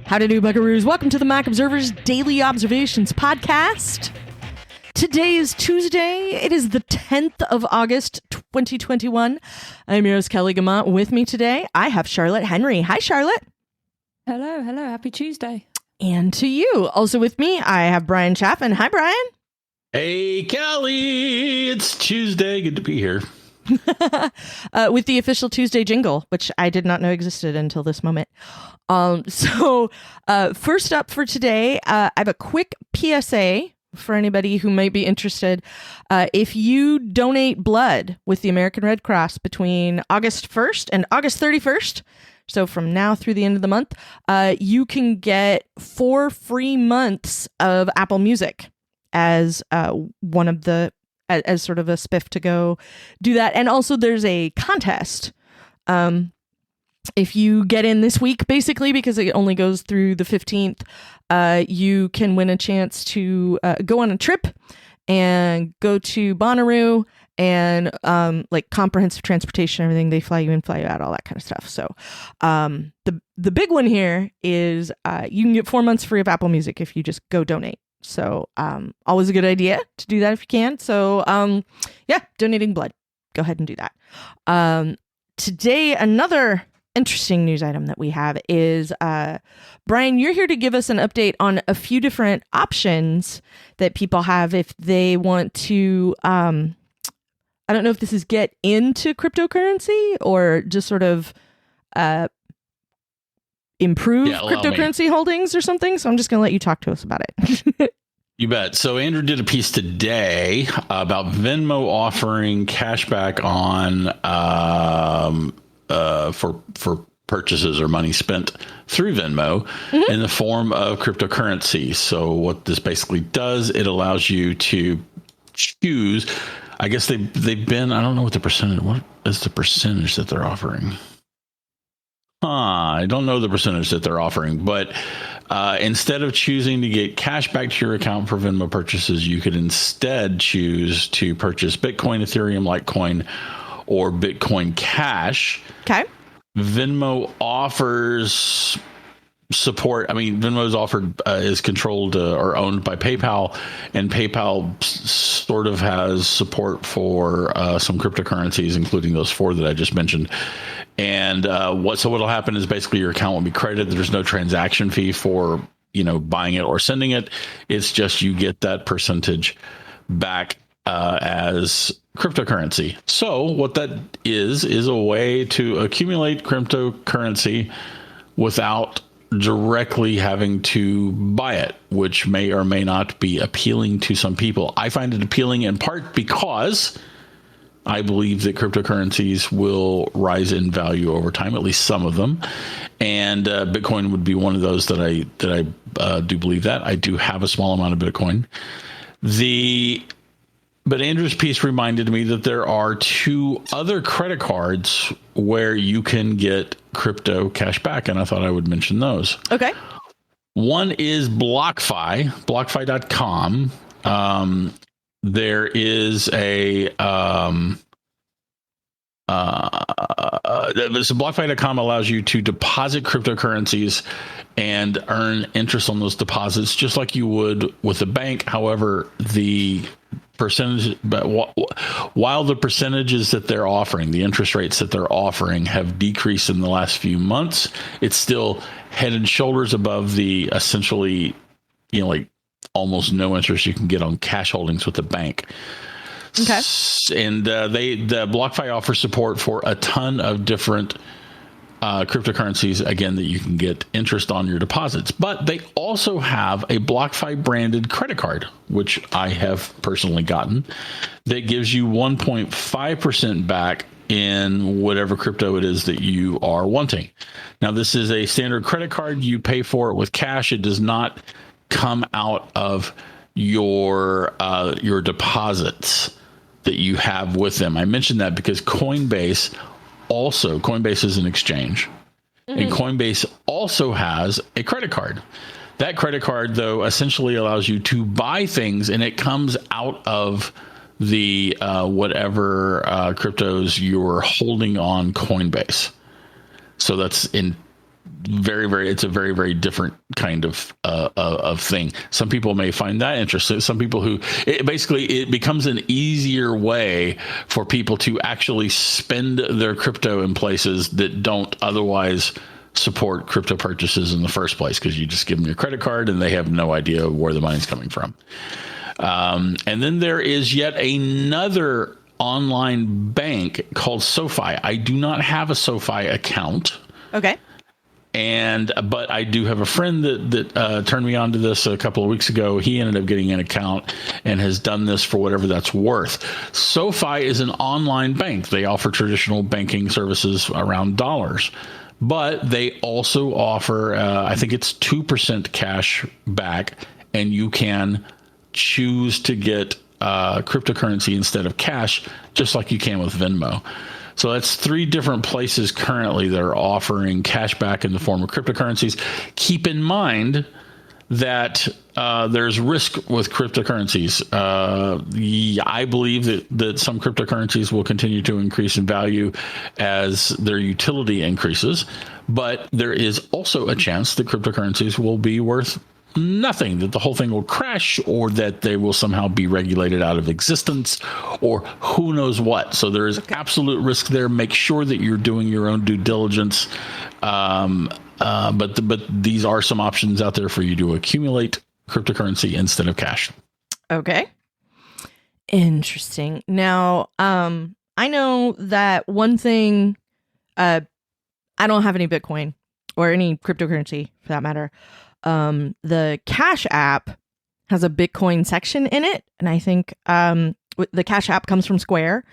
Howdy do, buckaroos. Welcome to the Mac Observer's Daily Observations podcast. Today is Tuesday. It is the 10th of August, 2021. I'm your host, Kelly Gamont. With me today, I have Charlotte Henry. Hi, Charlotte. Hello. Happy Tuesday. And to you. Also with me, I have Brian Chaffin. Hi, Brian. Hey, Kelly. It's Tuesday. Good to be here. With the official Tuesday jingle, which I did not know existed until this moment. First up for today, I have a quick PSA for anybody who might be interested. If you donate blood with the American Red Cross between August 1st and August 31st, so from now through the end of the month, you can get 4 free months of Apple Music as one of the as sort of a spiff to go do that. And also there's a contest. If you get in this week, basically, because it only goes through the 15th, you can win a chance to go on a trip and go to Bonnaroo and like comprehensive transportation, everything. They fly you in, fly you out, all that kind of stuff. So the big one here is you can get 4 months free of Apple Music if you just go donate. So always a good idea to do that if you can. So donating blood. Go ahead and do that. Today, another interesting news item that we have is, Brian, you're here to give us an update on a few different options that people have if they want to, I don't know if this is get into cryptocurrency or just sort of improve cryptocurrency holdings or something. So I'm just going to let you talk to us about it. You bet. So Andrew did a piece today about Venmo offering cashback on for purchases or money spent through Venmo in the form of cryptocurrency. So what this basically does, it allows you to choose. I guess they've been, I don't know what is the percentage that they're offering. I don't know the percentage that they're offering, but instead of choosing to get cash back to your account for Venmo purchases, you could instead choose to purchase Bitcoin, Ethereum, Litecoin, or Bitcoin Cash. Okay. Venmo offers support. I mean, Venmo is controlled or owned by PayPal, and PayPal sort of has support for some cryptocurrencies, including those 4 that I just mentioned. And what'll happen is basically your account will be credited. There's no transaction fee for buying it or sending it. It's just you get that percentage back as cryptocurrency. So what that is a way to accumulate cryptocurrency without directly having to buy it, which may or may not be appealing to some people. I find it appealing in part because I believe that cryptocurrencies will rise in value over time, at least some of them. And Bitcoin would be one of those that I do believe that. I do have a small amount of Bitcoin. But Andrew's piece reminded me that there are 2 other credit cards where you can get crypto cash back, and I thought I would mention those. Okay. One is BlockFi, BlockFi.com. There is so BlockFi.com allows you to deposit cryptocurrencies and earn interest on those deposits just like you would with a bank. However, the percentage, but while the percentages that they're offering, the interest rates that they're offering have decreased in the last few months, it's still head and shoulders above the essentially, like almost no interest you can get on cash holdings with a bank. Okay. And the BlockFi offers support for a ton of different cryptocurrencies, again, that you can get interest on your deposits. But they also have a BlockFi branded credit card, which I have personally gotten, that gives you 1.5% back in whatever crypto it is that you are wanting. Now, this is a standard credit card. You pay for it with cash. It does not come out of your deposits that you have with them. I mentioned that because Coinbase is an exchange, and Coinbase also has a credit card. That credit card, though, essentially allows you to buy things, and it comes out of the whatever cryptos you're holding on Coinbase. So that's it's a very, very different kind of thing. Some people may find that interesting. Some people it becomes an easier way for people to actually spend their crypto in places that don't otherwise support crypto purchases in the first place, because you just give them your credit card and they have no idea where the money's coming from. And then there is yet another online bank called SoFi. I do not have a SoFi account. Okay. But I do have a friend that turned me on to this a couple of weeks ago. He ended up getting an account and has done this for whatever that's worth. SoFi is an online bank. They offer traditional banking services around dollars, but they also offer, I think it's 2% cash back, and you can choose to get cryptocurrency instead of cash, just like you can with Venmo. So that's 3 different places currently that are offering cash back in the form of cryptocurrencies. Keep in mind that there's risk with cryptocurrencies. I believe that some cryptocurrencies will continue to increase in value as their utility increases, but there is also a chance that cryptocurrencies will be worth nothing, that the whole thing will crash, or that they will somehow be regulated out of existence, or who knows what. So there is absolute risk there. Make sure that you're doing your own due diligence. But these are some options out there for you to accumulate cryptocurrency instead of cash. Okay. Interesting. Now, I know that one thing, I don't have any Bitcoin or any cryptocurrency for that matter. The Cash App has a Bitcoin section in it, and I think the Cash App comes from Square,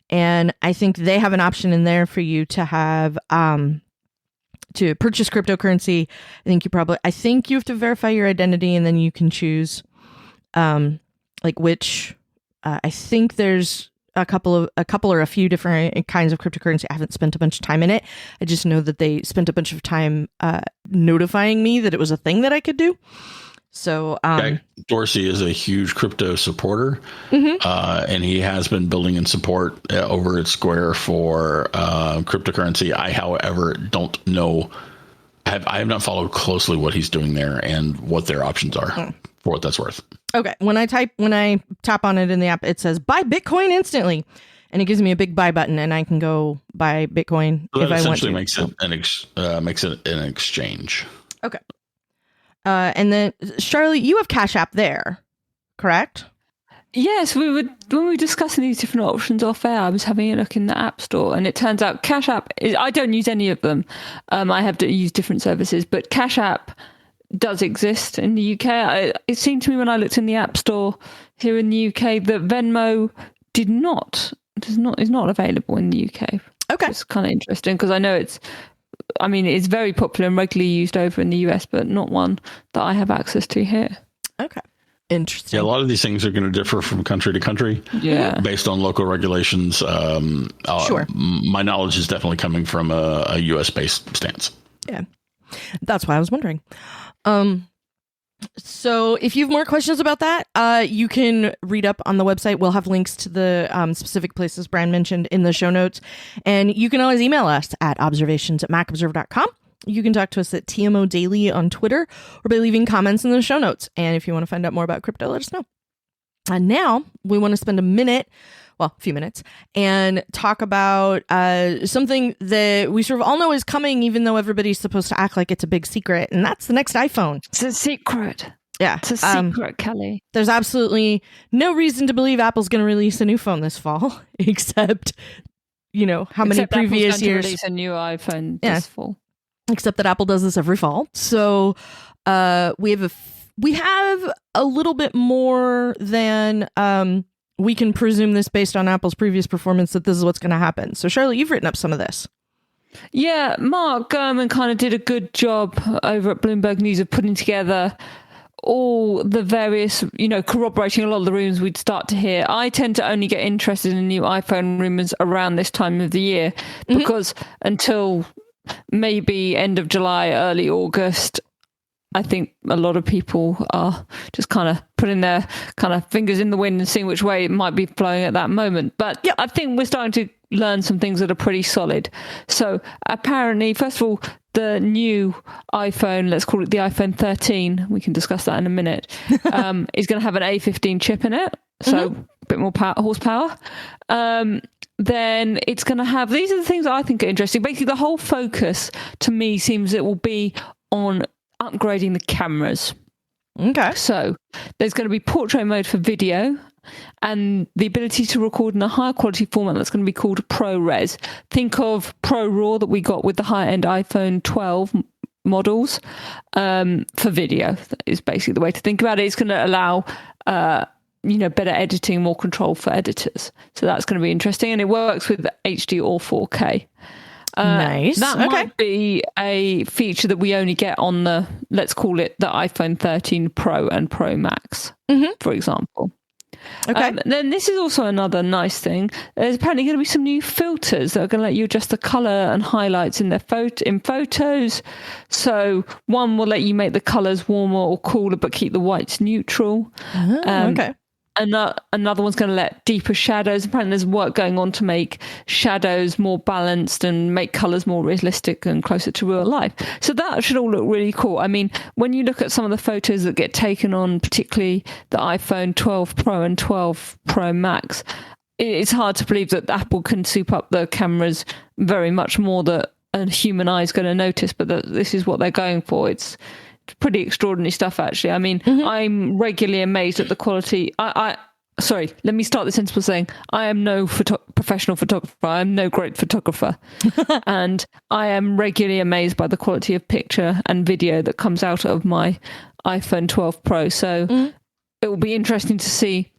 and I think they have an option in there for you to have to purchase cryptocurrency. I think you have to verify your identity, and then you can choose which. I think there's a couple or a few different kinds of cryptocurrency. I haven't spent a bunch of time in it. I just know that they spent a bunch of time notifying me that it was a thing that I could do. So Dorsey is a huge crypto supporter, and he has been building in support over at Square for cryptocurrency. I, however, don't know. I have not followed closely what he's doing there and what their options are for what that's worth. Okay. When I tap on it in the app, it says buy Bitcoin instantly, and it gives me a big buy button, and I can go buy Bitcoin if I want to. Makes it an exchange. Okay. And then Charlie, you have Cash App there, correct? Yes, when we were discussing these different options off air, I was having a look in the App Store, and it turns out Cash App I don't use any of them. I have to use different services, but Cash App does exist in the UK. It seemed to me when I looked in the App Store here in the UK that Venmo is not available in the UK. Okay. It's kind of interesting because I know it's very popular and regularly used over in the US, but not one that I have access to here. Okay. Interesting. Yeah, a lot of these things are going to differ from country to country. Yeah. Based on local regulations. Sure. My knowledge is definitely coming from a US based stance. Yeah. That's why I was wondering. So if you have more questions about that, you can read up on the website. We'll have links to the specific places Brian mentioned in the show notes. And you can always email us at observations@macobserver.com. You can talk to us at TMO Daily on Twitter or by leaving comments in the show notes. And if you want to find out more about crypto, let us know. And now we want to spend a few minutes, and talk about something that we sort of all know is coming, even though everybody's supposed to act like it's a big secret. And that's the next iPhone. It's a secret. Yeah. It's a secret, Kelly. There's absolutely no reason to believe Apple's going to release a new phone this fall, except, how many previous years. To release a new iPhone this fall. Except that Apple does this every fall. So we have a little bit more than we can presume this based on Apple's previous performance that this is what's going to happen. So Charlotte, you've written up some of this. Yeah, Mark Gurman kind of did a good job over at Bloomberg News of putting together all the various, corroborating a lot of the rumors we'd start to hear. I tend to only get interested in new iPhone rumors around this time of the year because until maybe end of July, early August, I think a lot of people are just kind of putting their kind of fingers in the wind and seeing which way it might be flowing at that moment. But I think we're starting to, learn some things that are pretty solid. So apparently, first of all, the new iPhone, let's call it the iPhone 13, we can discuss that in a minute, is going to have an A15 chip in it, so a bit more horsepower. Then it's going to have, these are the things that I think are interesting. Basically, the whole focus to me seems it will be on upgrading the cameras. Okay. So there's going to be portrait mode for video and the ability to record in a higher quality format that's going to be called ProRes. Think of ProRAW that we got with the high-end iPhone 12 models for video. That is basically the way to think about it. It's going to allow better editing, more control for editors. So that's going to be interesting. And it works with HD or 4K. Nice. That might be a feature that we only get on the, let's call it the iPhone 13 Pro and Pro Max, for example. Okay. Then this is also another nice thing. There's apparently going to be some new filters that are going to let you adjust the color and highlights in photos. So one will let you make the colors warmer or cooler, but keep the whites neutral. Okay. Another one's going to let deeper shadows. Apparently there's work going on to make shadows more balanced and make colors more realistic and closer to real life. So that should all look really cool. I mean, when you look at some of the photos that get taken on, particularly the iPhone 12 Pro and 12 Pro Max, it's hard to believe that Apple can soup up the cameras very much more that a human eye is going to notice, but that this is what they're going for. It's pretty extraordinary stuff, actually. I mean, I'm regularly amazed at the quality. Sorry, let me start the sentence by saying I am no professional photographer. I am no great photographer. And I am regularly amazed by the quality of picture and video that comes out of my iPhone 12 Pro. So it will be interesting to see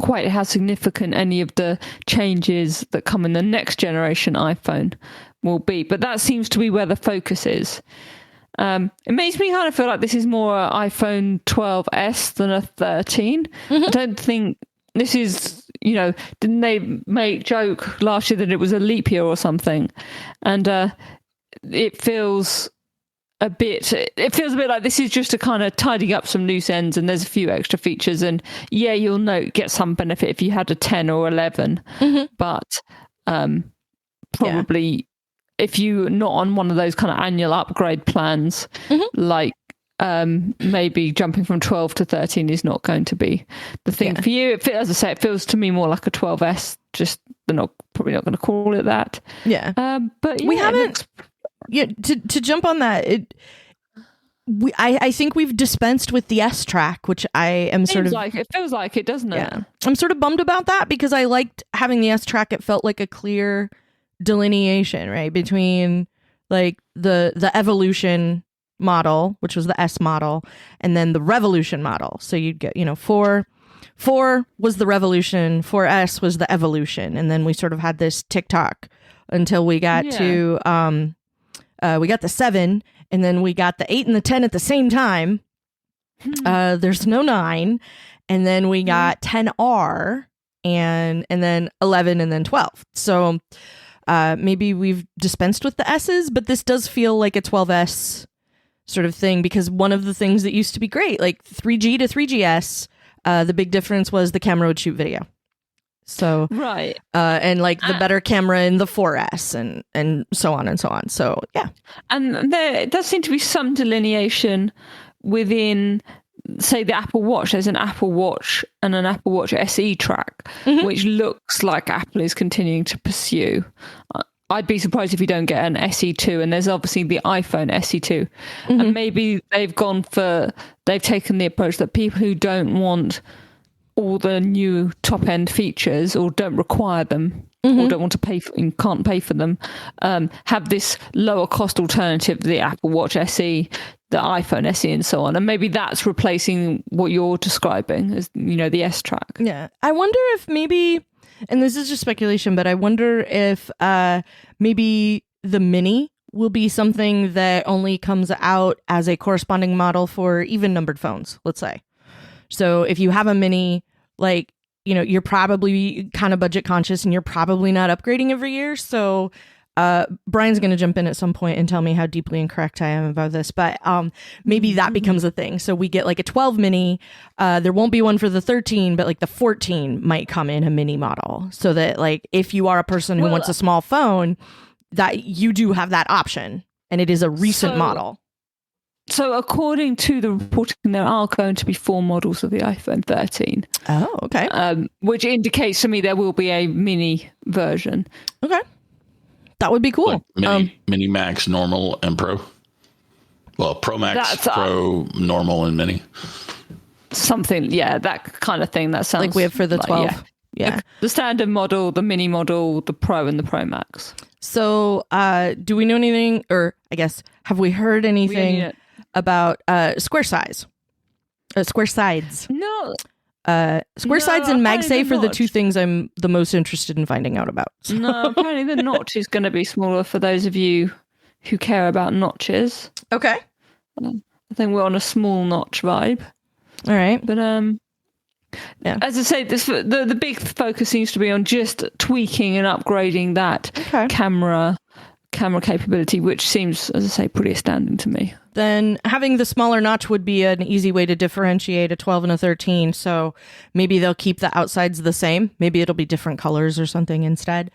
quite how significant any of the changes that come in the next generation iPhone will be. But that seems to be where the focus is. It makes me kind of feel like this is more an iPhone 12s than a 13. I don't think this is, didn't they make joke last year that it was a leap year or something? And it feels a bit like this is just a kind of tidying up some loose ends, and there's a few extra features, and you'll get some benefit if you had a 10 or 11, but probably if you're not on one of those kind of annual upgrade plans, like maybe jumping from 12 to 13 is not going to be the thing for you. As I say, it feels to me more like a 12S, just they're probably not going to call it that. Yeah. But we haven't, to jump on that, I think we've dispensed with the S track, which I am it feels like it, doesn't it? Yeah. I'm sort of bummed about that because I liked having the S track. It felt like a clear delineation, right, between like the evolution model, which was the S model, and then the revolution model. So you'd get, 4 was the revolution, 4S was the evolution, and then we sort of had this tick-tock until we got to we got the 7, and then we got the 8 and the 10 at the same time. There's no 9, and then we got 10R and then 11 and then 12. So maybe we've dispensed with the S's, but this does feel like a 12S sort of thing, because one of the things that used to be great, like 3G to 3GS, the big difference was the camera would shoot video. So right, and like the better camera in the 4S and so on and so on. So yeah, and there does seem to be some delineation within, say, the Apple Watch. There's an Apple Watch and an Apple Watch SE track, which looks like Apple is continuing to pursue. I'd be surprised if you don't get an SE2, and there's obviously the iPhone SE2. And maybe they've taken the approach that people who don't want all the new top-end features or don't require them or don't want to pay for, and can't pay for them, have this lower cost alternative, the Apple Watch SE, the iPhone SE, and so on. And maybe that's replacing what you're describing as, the S track. Yeah. I wonder if maybe, and this is just speculation, but I wonder if maybe the Mini will be something that only comes out as a corresponding model for even numbered phones, let's say. So if you have a Mini, like, you're probably kind of budget conscious and you're probably not upgrading every year. So Brian's going to jump in at some point and tell me how deeply incorrect I am about this, but maybe that becomes a thing. So we get like a 12 mini. There won't be one for the 13, but like the 14 might come in a mini model, so that like if you are a person who wants a small phone, that you do have that option, and it is a recent model. So according to the reporting, there are going to be 4 models of the iPhone 13. Oh, okay. Which indicates to me there will be a mini version. Okay. That would be cool. Like mini Max, normal, and Pro. Well, Pro Max, Pro, normal, and mini. Something, yeah, that kind of thing. That sounds like we have for the 12. Yeah. The standard model, the mini model, the Pro, and the Pro Max. So do we know anything, or I guess, have we heard anything about square size? Square sides. No. Square sides and MagSafe are the two things I'm the most interested in finding out about. So. No, apparently the notch is going to be smaller for those of you who care about notches. Okay. I think we're on a small notch vibe. All right. But yeah. As I say, the big focus seems to be on just tweaking and upgrading that camera capability, which seems, as I say, pretty astounding to me. Then having the smaller notch would be an easy way to differentiate a 12 and a 13. So maybe they'll keep the outsides the same. Maybe it'll be different colors or something instead.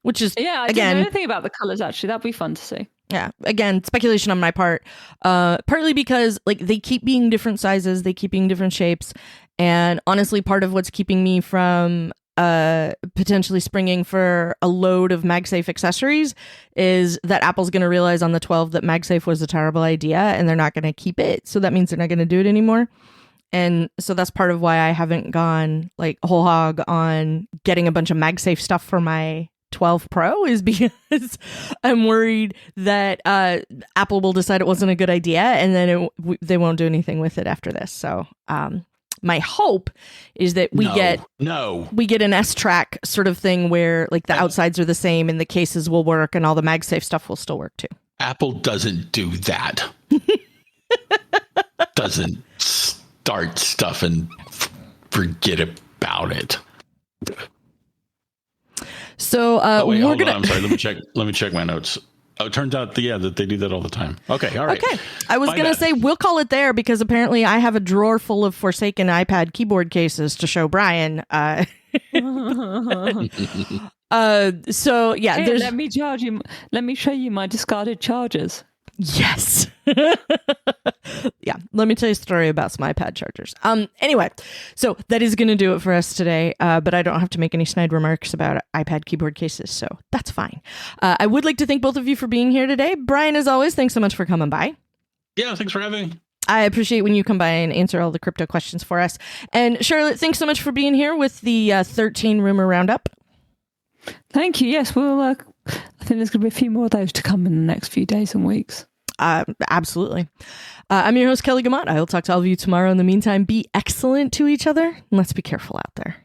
Which is, I didn't know anything about the colors, actually. That'd be fun to see. Yeah. Again, speculation on my part. Partly because like they keep being different sizes, they keep being different shapes. And honestly, part of what's keeping me from potentially springing for a load of MagSafe accessories is that Apple's going to realize on the 12 that MagSafe was a terrible idea and they're not going to keep it. So that means they're not going to do it anymore. And so that's part of why I haven't gone like whole hog on getting a bunch of MagSafe stuff for my 12 Pro, is because I'm worried that Apple will decide it wasn't a good idea and then they won't do anything with it after this. So my hope is that we get an S-Track sort of thing where like the outsides are the same and the cases will work and all the MagSafe stuff will still work too. Apple doesn't do that. Doesn't start stuff and forget about it. So hold on. I'm sorry. Let me check my notes. Oh, it turns out that they do that all the time. Okay, all right. Okay, I was going to say we'll call it there because apparently I have a drawer full of Forsaken iPad keyboard cases to show Brian. So yeah, hey, let me charge you. Let me show you my discarded chargers. Yes. Yeah. Let me tell you a story about some iPad chargers. Anyway, so that is going to do it for us today. But I don't have to make any snide remarks about iPad keyboard cases, so that's fine. I would like to thank both of you for being here today. Brian, as always, thanks so much for coming by. Yeah, thanks for having me. I appreciate when you come by and answer all the crypto questions for us. And Charlotte, thanks so much for being here with the 13 rumor roundup. Thank you. Yes, well, I think there's going to be a few more of those to come in the next few days and weeks. Absolutely. I'm your host, Kelly Gamont. I will talk to all of you tomorrow. In the meantime, be excellent to each other and let's be careful out there.